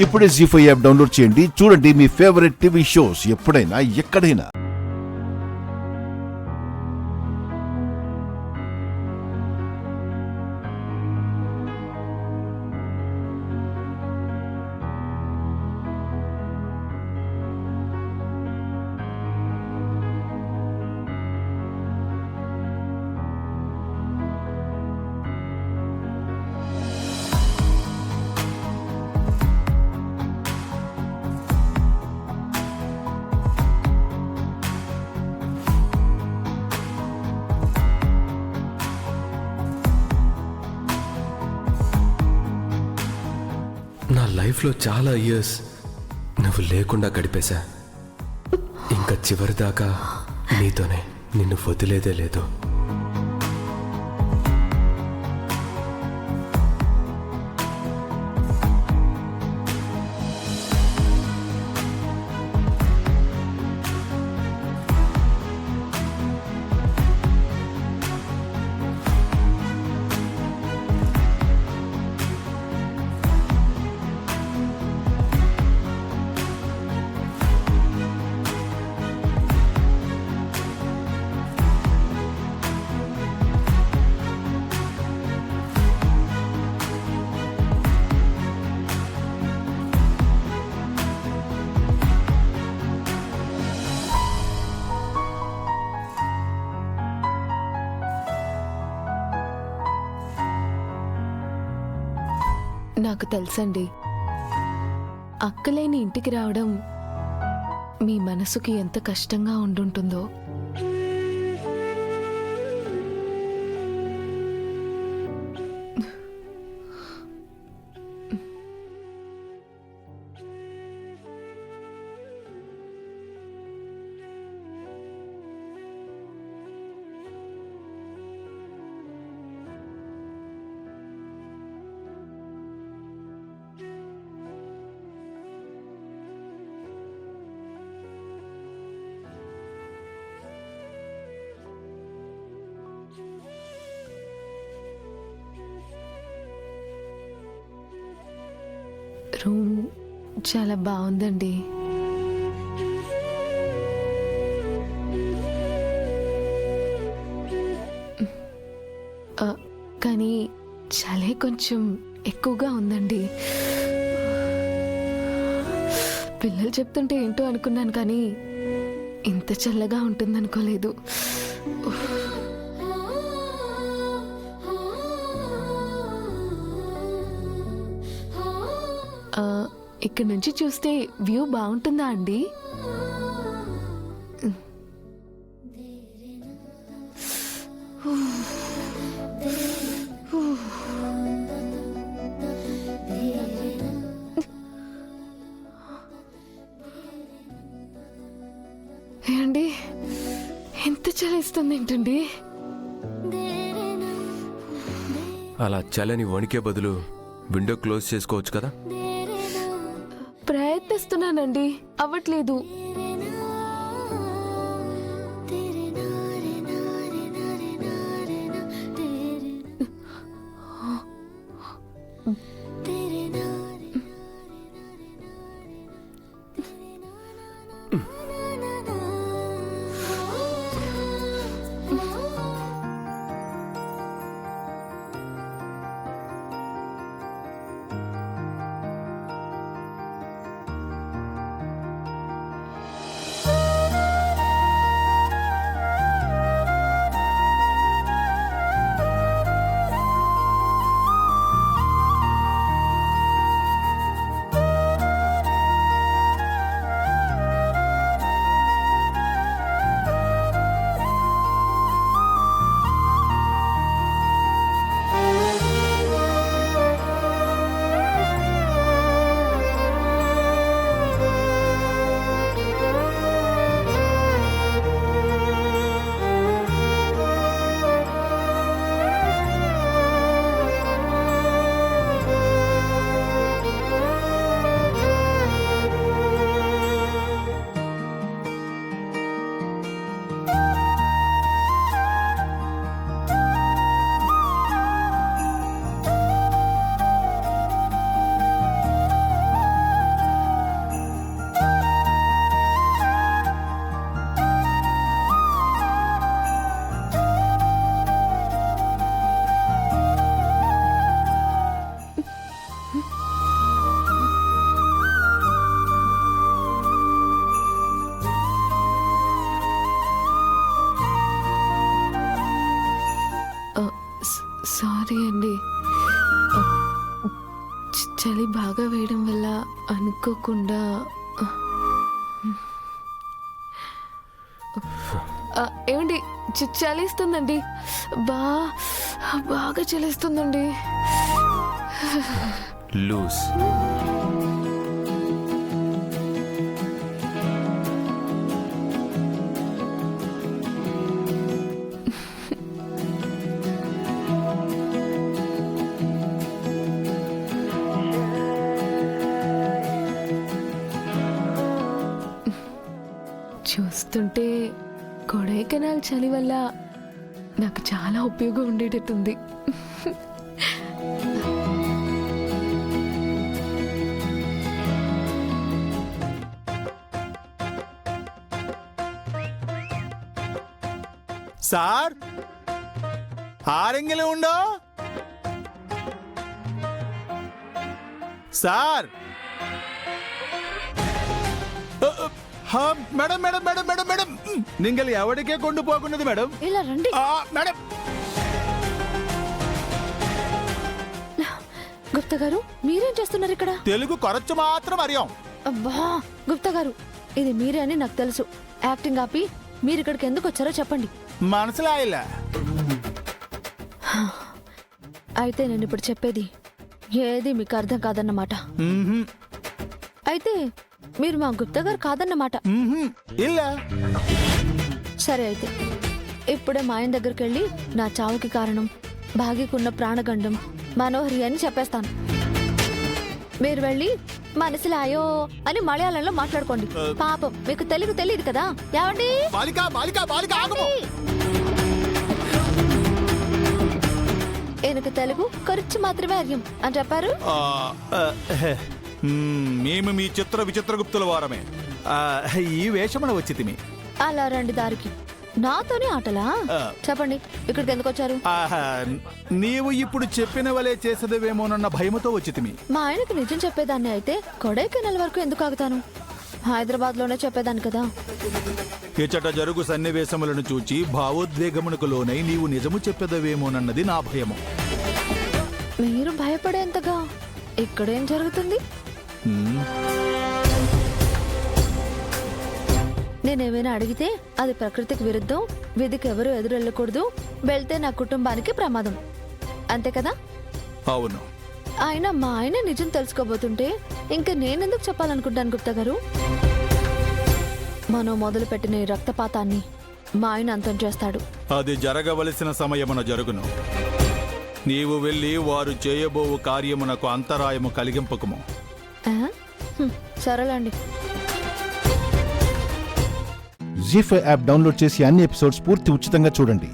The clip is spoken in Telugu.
ఇప్పుడే జీ5 యాప్ డౌన్లోడ్ చేయండి. చూడండి మీ ఫేవరెట్ టీవీ షోస్ ఎప్పుడైనా ఎక్కడైనా. నా లైఫ్లో చాలా ఇయర్స్ నువ్వు లేకుండా గడిపేశా. ఇంకా చివరిదాకా నీతోనే, నిన్ను వదిలేదే లేదు. నాకు తెలుసండి, అక్కలేని ఇంటికి రావడం మీ మనసుకి ఎంత కష్టంగా ఉండుంటుందో. రూమ్ చాలా బాగుందండి. కానీ చలే కొంచెం ఎక్కువగా ఉందండి. పిల్లలు చెప్తుంటే ఏంటో అనుకున్నాను, కానీ ఇంత చల్లగా ఉంటుందనుకోలేదు. ఇక్కడ నుంచి చూస్తే వ్యూ బాగుంటుందా అండి? ఏండి ఎంత చలిస్తుంది ఏంటండి? అలా చలని వణికే బదులు విండో క్లోజ్ చేసుకోవచ్చు కదా. ప్రయత్నిస్తున్నానండి, అవ్వట్లేదు. సారీ అండి. చలి బాగా వేయడం వల్ల అనుకోకుండా ఏమండి చలిస్తుందండి. బాగా చలిస్తుందండి. లూజ్. చూస్తుంటే కొడైకెనాల్ చలి వల్ల నాకు చాలా ఉపయోగం ఉండేటట్టుంది. സാർ ആരെങ്കിലും ഉണ്ടോ? Sir madam madam madam madam madam നിങ്ങൾ എവിടേക്കേ കൊണ്ടുപോകുന്നത് మేడం? ఇలా రండి. మేడం గుప్తా గారు, మీరేం చేస్తున్నారు ఇక్కడ? తెలుగు కొరచు మాత్రం അറിയാം. అబ్బా గుప్తా గారు, ఇది మీరే అని నాకు తెలుసు. యాక్టింగ్ ఆపి మీరు ఇక్కడికి ఎందుకు వచ్చారో చెప్పండి. മനസ്സിലായില്ല. అయితే నేను ఇప్పుడు చెప్పేది ఏది మీకు అర్థం కాదన్నమాట. అయితే మీరు మా గుప్తా గారు కాదన్నమాట. ఇల్ల. సరే అయితే ఇప్పుడే మా ఆయన దగ్గరికి వెళ్ళి నా చావుకి కారణం భాగ్యకున్న ప్రాణగండం మనోహరి అని చెప్పేస్తాను. మీరు వెళ్ళి మనసులాయో అని మలయాళంలో మాట్లాడుకోండి. పాపం మీకు తెలుగు తెలియదు కదా. ఏమండి? బాలిక బాలిక బాలిక ఆగము. ఈయనకు తెలుగు ఖర్చు మాత్రమే అర్యం అని చెప్పారు. మేము మీ చిత్ర విచిత్ర గుప్తుల వారమే. ఈ వేషమున వచ్చి తిమి. అలా రండి దారికి. నాతోనే ఆటలా? చెప్పండి, ఇక్కడికి ఎందుకు వచ్చారు? నీవు ఇప్పుడు చెప్పిన వలే చేసేదేమోనన్న భయముతో వచ్చి తిమి. మా ఆయనకు నిజం చెప్పేదాన్ని అయితే కొడైకెనాల్ వరకు ఎందుకు ఆగుతాను? హైదరాబాద్ లోనే చెప్పేదాన్ని కదా. ఇచ్చట జరుగు సన్నివేశములను చూచి భావోద్వేగమునకు లోనై నీవు నిజము చెప్పేదేమోనన్నది నా భయము. మీరు భయపడేంతగా ఇక్కడేం జరుగుతుంది? నేనేమైనా అడిగితే అది ప్రకృతికి విరుద్ధం, విధికి ఎవరు ఎదురెళ్ళకూడదు, వెళ్తే నా కుటుంబానికి ప్రమాదం, అంతే కదా? అవును. ఆయన మా ఆయన నిజం తెలుసుకోబోతుంటే ఇంకా నేనెందుకు చెప్పాలనుకుంటాను గుప్తా గారు? మనం మొదలు పెట్టిన ఈ రక్తపాతాన్ని మా ఆయన అంతం చేస్తాడు. అది జరగవలసిన సమయమున జరుగును. నీవు వెళ్ళి వారు చేయబోవు కార్యమునకు అంతరాయము కలిగింపకుము. సరేలేండి. జీ5 యాప్ డౌన్లోడ్ చేసి అన్ని ఎపిసోడ్స్ పూర్తి ఉచితంగా చూడండి.